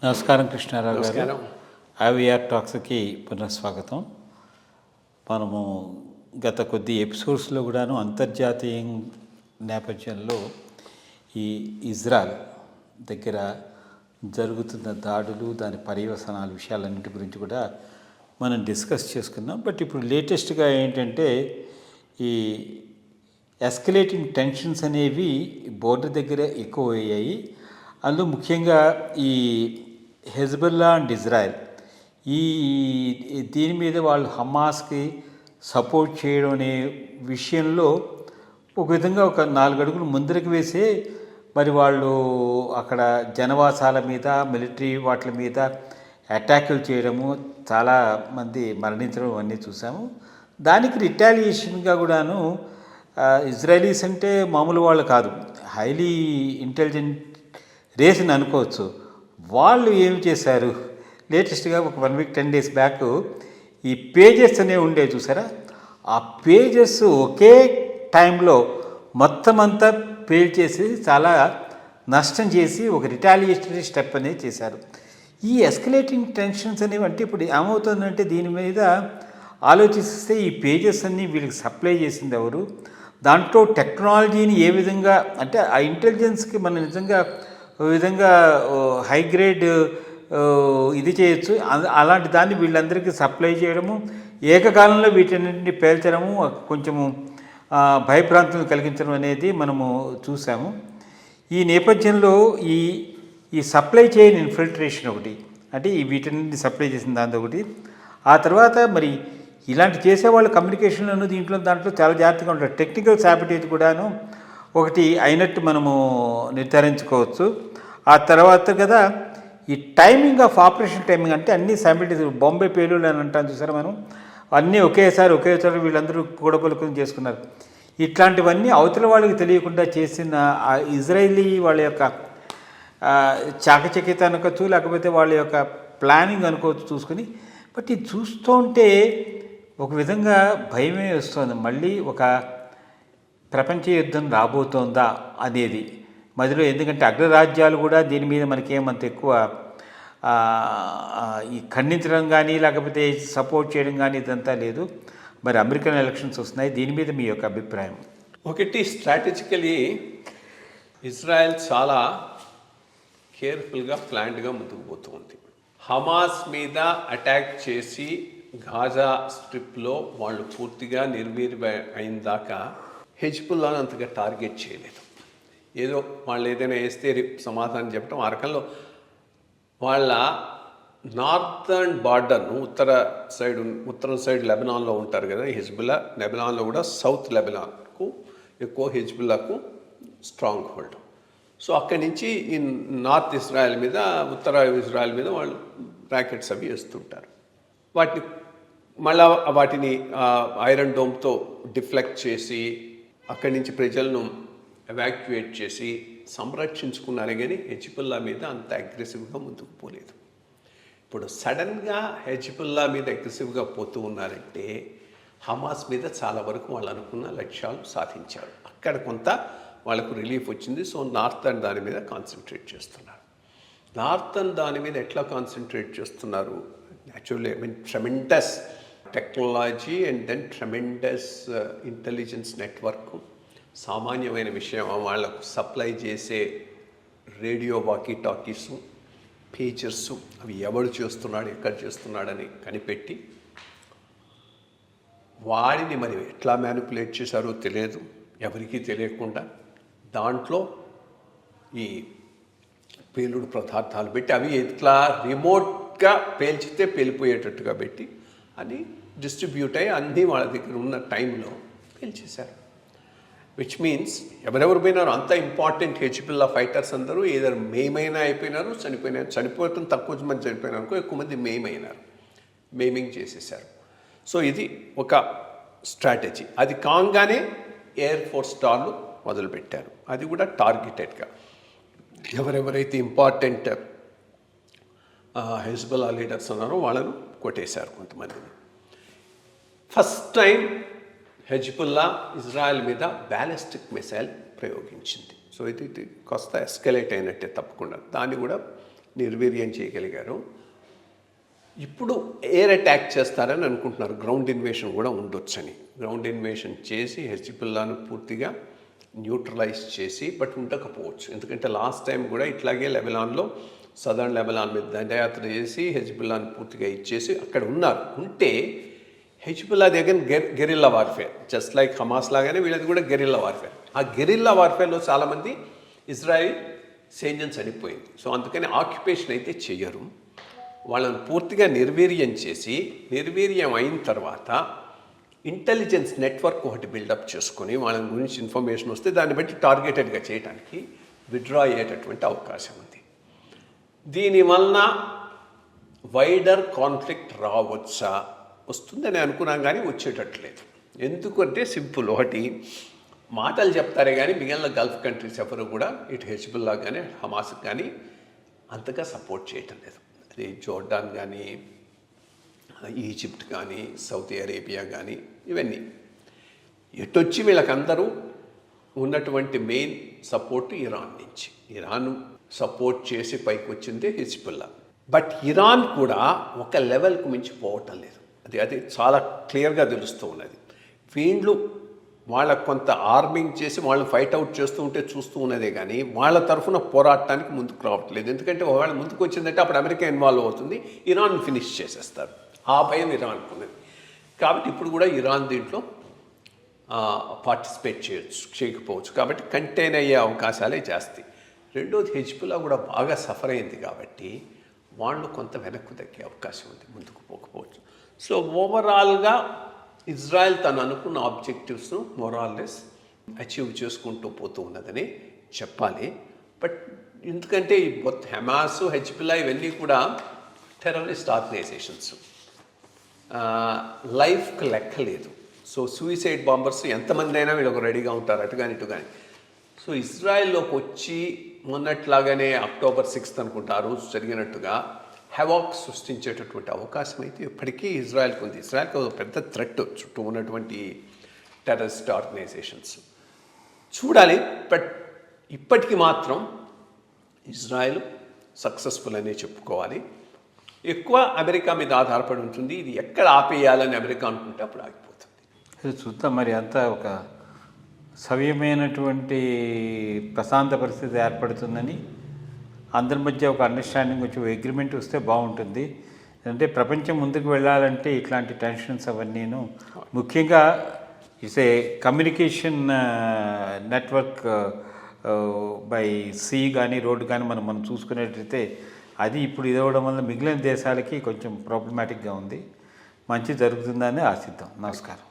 నమస్కారం కృష్ణారావు గారు. నమస్కారం. ఐవీఆర్ టాక్స్కి పునఃస్వాగతం. మనము గత కొద్ది ఎపిసోడ్స్లో కూడాను అంతర్జాతీయ నేపథ్యంలో ఈ ఇజ్రాయెల్ దగ్గర జరుగుతున్న దాడులు, దాని పర్యవసనాల విషయాలన్నింటి గురించి కూడా మనం డిస్కస్ చేసుకున్నాం. బట్ ఇప్పుడు లేటెస్ట్గా ఏంటంటే ఈ ఎస్కలేటింగ్ టెన్షన్స్ అనేవి బోర్డర్ దగ్గర ఎక్కువ అయ్యాయి. అందులో ముఖ్యంగా ఈ హెజ్బుల్లా అండ్ ఇజ్రాయెల్ దీని మీద వాళ్ళు హమాస్కి సపోర్ట్ చేయడం అనే విషయంలో ఒక విధంగా ఒక 4 అడుగులు ముందరికి వేసే మరి వాళ్ళు అక్కడ జనవాసాల మీద, మిలిటరీ వాటి మీద అటాకులు చేయడము, చాలామంది మరణించడం అన్నీ చూసాము. దానికి రిటాలియేషన్గా కూడాను ఇజ్రాయలీస్ అంటే మామూలు వాళ్ళు కాదు, హైలీ ఇంటెలిజెంట్ రేస్ అని అనుకోవచ్చు. వాళ్ళు ఏమి చేశారు, లేటెస్ట్గా ఒక 1 వీక్ 10 డేస్ బ్యాక్ ఈ పేజెస్ అనేవి ఉండేవి చూసారా, ఆ పేజెస్ ఒకే టైంలో మొత్తం అంతా పేల్ చేసి చాలా నష్టం చేసి ఒక రిటాలియేటరీ స్టెప్ అనేది చేశారు. ఈ ఎస్కలేటింగ్ టెన్షన్స్ అనేవి అంటే ఇప్పుడు ఏమవుతుందంటే దీని మీద ఆలోచిస్తే ఈ పేజెస్ అన్నీ వీళ్ళకి సప్లై చేసింది ఎవరు, దాంట్లో టెక్నాలజీని ఏ విధంగా అంటే ఆ ఇంటెలిజెన్స్కి మనం నిజంగా విధంగా హై గ్రేడ్ ఇది చేయొచ్చు. అలాంటి దాన్ని వీళ్ళందరికీ సప్లై చేయడము, ఏకకాలంలో వీటన్నింటినీ పేల్చడము, కొంచెము భయభ్రాంతులను కలిగించడం అనేది మనము చూసాము. ఈ నేపథ్యంలో ఈ సప్లై చైన్ ఇన్ఫిల్ట్రేషన్ ఒకటి, అంటే ఈ వీటన్నింటినీ సప్లై చేసిన దాంతో ఒకటి. ఆ తర్వాత మరి ఇలాంటి చేసేవాళ్ళు కమ్యూనికేషన్లోనూ దాంట్లో చాలా జాగ్రత్తగా ఉంటారు. టెక్నికల్ సాబిటేజ్ కూడాను ఒకటి అయినట్టు మనము నిర్ధారించుకోవచ్చు. ఆ తర్వాత కదా ఈ టైమింగ్ ఆఫ్ ఆపరేషన్ టైమింగ్ అంటే అన్నీ సాబిటేజ్, బాంబే పేలుళ్ళు అని అంటాం చూసారా మనం, అన్నీ ఒకేసారి వీళ్ళందరూ కూడబలుకుని చేసుకున్నారు. ఇట్లాంటివన్నీ అవతల వాళ్ళకి తెలియకుండా చేసిన ఆ ఇజ్రాయిలీ వాళ్ళ యొక్క చాకచక్యత అనుకోవచ్చు, లేకపోతే వాళ్ళ యొక్క ప్లానింగ్ అనుకోవచ్చు చూసుకుని. బట్ ఇది చూస్తుంటే ఒక విధంగా భయమే వస్తుంది, మళ్ళీ ఒక ప్రపంచ యుద్ధం రాబోతోందా అనేది మధ్యలో. ఎందుకంటే అగ్రరాజ్యాలు కూడా దీని మీద మనకేమంత ఎక్కువ ఈ ఖండించడం కానీ లేకపోతే సపోర్ట్ చేయడం కానీ ఇదంతా లేదు. మరి అమెరికన్ ఎలక్షన్స్ వస్తున్నాయి, దీని మీద మీ యొక్క అభిప్రాయం? ఒకటి, స్ట్రాటజికలీ ఇజ్రాయెల్ చాలా కేర్ఫుల్గా ప్లాన్డ్గా ముందుకు పోతూ ఉంది. హమాస్ మీద అటాక్ చేసి గాజా స్ట్రిప్లో వాళ్ళు పూర్తిగా అయిన దాకా హెజ్బుల్లాను అంతగా టార్గెట్ చేయలేదు. ఏదో వాళ్ళు ఏదైనా వేస్తే సమాధానం చెప్పడం, ఆ రకంలో వాళ్ళ నార్థర్న్ బార్డర్ను ఉత్తరం సైడ్ లెబనాన్లో ఉంటారు కదా హెజ్బుల్లా. లెబనాన్లో కూడా సౌత్ లెబనాన్కు ఎక్కువ హెజ్బుల్లాకు స్ట్రాంగ్ హోల్డ్. సో అక్కడి నుంచి ఈ నార్త్ ఇజ్రాయెల్ మీద, ఉత్తర ఇజ్రాయెల్ మీద వాళ్ళు ర్యాకెట్స్ అవి వేస్తుంటారు. వాటిని ఐరన్ డోమ్తో డిఫ్లెక్ట్ చేసి అక్కడి నుంచి ప్రజలను ఎవాక్యుయేట్ చేసి సంరక్షించుకున్నారు. కానీ హెజ్బుల్లా మీద అంత అగ్రెసివ్గా ముందుకు పోలేదు. ఇప్పుడు సడన్గా హెజ్బుల్లా మీద అగ్రెసివ్గా పోతూ ఉన్నారంటే హమాస్ మీద చాలా వరకు వాళ్ళు అనుకున్న లక్ష్యాలు సాధించారు. అక్కడ కొంత వాళ్ళకు రిలీఫ్ వచ్చింది. సో నార్థన్ దాని మీద కాన్సన్ట్రేట్ చేస్తున్నారు. నార్థన్ దాని మీద ఎట్లా కాన్సన్ట్రేట్ చేస్తున్నారు? Actually tremendous technology and then tremendous intelligence network. సామాన్యమైన విషయం, వాళ్లకు సప్లై చేసే రేడియో వాకీ టాకీసు, పేజర్సు, అవి ఎవడు చేస్తున్నాడు, ఎక్కడ చేస్తున్నాడని కనిపెట్టి వాడిని మరి ఎట్లా మ్యానిపులేట్ చేశారో తెలియదు, ఎవరికీ తెలియకుండా దాంట్లో ఈ పేలుడు పదార్థాలు పెట్టి అవి ఎట్లా రిమోట్గా పేల్చితే పేలిపోయేటట్టుగా పెట్టి అని డిస్ట్రిబ్యూట్ అయ్యి అన్నీ వాళ్ళ దగ్గర ఉన్న టైంలో పేల్చేశారు. విచ్ మీన్స్ ఎవరెవరు పోయినారు, అంత ఇంపార్టెంట్ హెజ్బుల్లా ఫైటర్స్ అందరూ ఏదైనా మేమైనా అయిపోయినారు, చనిపోవటం తక్కువ మంది చనిపోయినారు అనుకో, ఎక్కువ మంది మేమింగ్ చేసేసారు. సో ఇది ఒక స్ట్రాటజీ. అది కాగానే ఎయిర్ ఫోర్స్ డార్లు మొదలుపెట్టారు. అది కూడా టార్గెటెడ్గా ఎవరెవరైతే ఇంపార్టెంట్ హెజ్బుల్లా లీడర్స్ ఉన్నారో వాళ్ళను కొట్టేశారు కొంతమందిని. ఫస్ట్ టైం హెజ్బుల్లా ఇజ్రాయెల్ మీద బ్యాలిస్టిక్ మిసైల్ ప్రయోగించింది. సో ఇది కాస్త ఎస్కలేట్ అయినట్టే తప్పకుండా. దాన్ని కూడా నిర్వీర్యం చేయగలిగారు. ఇప్పుడు ఎయిర్ అటాక్ చేస్తారని అనుకుంటున్నారు. గ్రౌండ్ ఇన్వేషన్ కూడా ఉండొచ్చని. గ్రౌండ్ ఇన్వేషన్ చేసి హెజ్బుల్లాను పూర్తిగా న్యూట్రలైజ్ చేసి, బట్ ఉండకపోవచ్చు. ఎందుకంటే లాస్ట్ టైం కూడా ఇట్లాగే లెబనాన్లో సదర్న్ లెబనాన్ మీద దండయాత్ర చేసి హెజ్బుల్లాను పూర్తిగా ఇచ్చేసి అక్కడ ఉన్నారు. ఉంటే హెజ్బుల్లా దగ్గర guerrilla warfare, just like Hamas లాగానే వీళ్ళది కూడా గెరిల్లా వార్ఫేర్. ఆ గెరిల్లా వార్ఫేర్లో చాలామంది ఇజ్రాయిల్ సైన్యం చనిపోయింది. సో అందుకని ఆక్యుపేషన్ అయితే చెయ్యరు. వాళ్ళని పూర్తిగా నిర్వీర్యం చేసి, నిర్వీర్యం అయిన తర్వాత ఇంటెలిజెన్స్ నెట్వర్క్ ఒకటి బిల్డప్ చేసుకొని వాళ్ళ గురించి ఇన్ఫర్మేషన్ వస్తే దాన్ని బట్టి టార్గెటెడ్గా చేయడానికి విత్డ్రా అయ్యేటటువంటి అవకాశం ఉంది. దీనివలన వైడర్ కాన్ఫ్లిక్ట్ రావచ్చా? వస్తుందని అనుకున్నాం కానీ వచ్చేటట్లేదు. ఎందుకంటే సింపుల్, ఒకటి మాటలు చెప్తారే కానీ మిగిలిన గల్ఫ్ కంట్రీస్ ఎవరు కూడా ఇటు హెజ్బుల్లా కానీ హమాస్కి కానీ అంతగా సపోర్ట్ చేయటం లేదు. అది జోర్డాన్ కానీ, ఈజిప్ట్ కానీ, సౌదీ అరేబియా కానీ, ఇవన్నీ ఎటొచ్చి వీళ్ళకందరూ ఉన్నటువంటి మెయిన్ సపోర్ట్ ఇరాన్ నుంచి. ఇరాన్ సపోర్ట్ చేసి పైకి వచ్చిందే హెజ్బుల్లా. బట్ ఇరాన్ కూడా ఒక లెవెల్కు మించి పోవటం లేదు. అది చాలా క్లియర్గా తెలుస్తూ ఉన్నది. వీళ్ళు వాళ్ళకు కొంత ఆర్మింగ్ చేసి వాళ్ళు ఫైట్ అవుట్ చేస్తూ ఉంటే చూస్తూ ఉన్నదే కానీ వాళ్ళ తరఫున పోరాటానికి ముందుకు రావట్లేదు. ఎందుకంటే ఒకవేళ ముందుకు వచ్చిందంటే అప్పుడు అమెరికా ఇన్వాల్వ్ అవుతుంది, ఇరాన్ ఫినిష్ చేసేస్తారు. ఆ భయం ఇరాన్కు ఉన్నది. కాబట్టి ఇప్పుడు కూడా ఇరాన్ దీంట్లో పార్టిసిపేట్ చేయకపోవచ్చు. కాబట్టి కంటైన్ అయ్యే అవకాశాలే జాస్తి. రెండోది హెజ్బుల్లా కూడా బాగా సఫర్ అయింది కాబట్టి వాళ్ళు కొంత వెనక్కు తగ్గే అవకాశం ఉంది, ముందుకు పోకపోవచ్చు. సో ఓవరాల్గా ఇజ్రాయెల్ తను అనుకున్న ఆబ్జెక్టివ్స్ను మోరాల్లెస్ అచీవ్ చేసుకుంటూ పోతూ ఉన్నదని చెప్పాలి. బట్ ఎందుకంటే హమాస్, హెజ్బుల్లా ఇవన్నీ కూడా టెర్రరిస్ట్ ఆర్గనైజేషన్స్, లైఫ్కి లెక్కలేదు. సో సూయిసైడ్ బాంబర్స్ ఎంతమంది అయినా వీళ్ళకు రెడీగా ఉంటారు, అటు కానీ ఇటు కానీ. సో ఇజ్రాయెల్లోకి వచ్చి మొన్నట్లాగానే October 6th అనుకుంటా ఆ రోజు జరిగినట్టుగా హెవాక్ సృష్టించేటటువంటి అవకాశం అయితే ఇప్పటికీ ఇజ్రాయెల్కి ఉంది. ఇజ్రాయెల్కి ఒక పెద్ద థ్రెట్ చుట్టూ ఉన్నటువంటి టెర్రరిస్ట్ ఆర్గనైజేషన్స్. చూడాలి. బట్ ఇప్పటికి మాత్రం ఇజ్రాయెల్ సక్సెస్ఫుల్ అనే చెప్పుకోవాలి. ఎక్కువ అమెరికా మీద ఆధారపడి ఉంటుంది. ఇది ఎక్కడ ఆపేయాలని అమెరికా అనుకుంటే అప్పుడు ఆగిపోతుంది. చూద్దాం మరి అంతా ఒక సవ్యమైనటువంటి ప్రశాంత పరిస్థితి ఏర్పడుతుందని, అందరి మధ్య ఒక అండర్స్టాండింగ్ వచ్చి అగ్రిమెంట్ వస్తే బాగుంటుంది. అంటే ప్రపంచం ముందుకు వెళ్ళాలంటే ఇట్లాంటి టెన్షన్స్ అవన్నీను, ముఖ్యంగా it's a communication network by sea కానీ రోడ్డు కానీ మనం చూసుకునేటైతే అది ఇప్పుడు ఇదవడం వల్ల మిగిలిన దేశాలకి కొంచెం ప్రాబ్లమాటిక్గా ఉంది. మంచి జరుగుతుందని ఆశిద్దాం. నమస్కారం.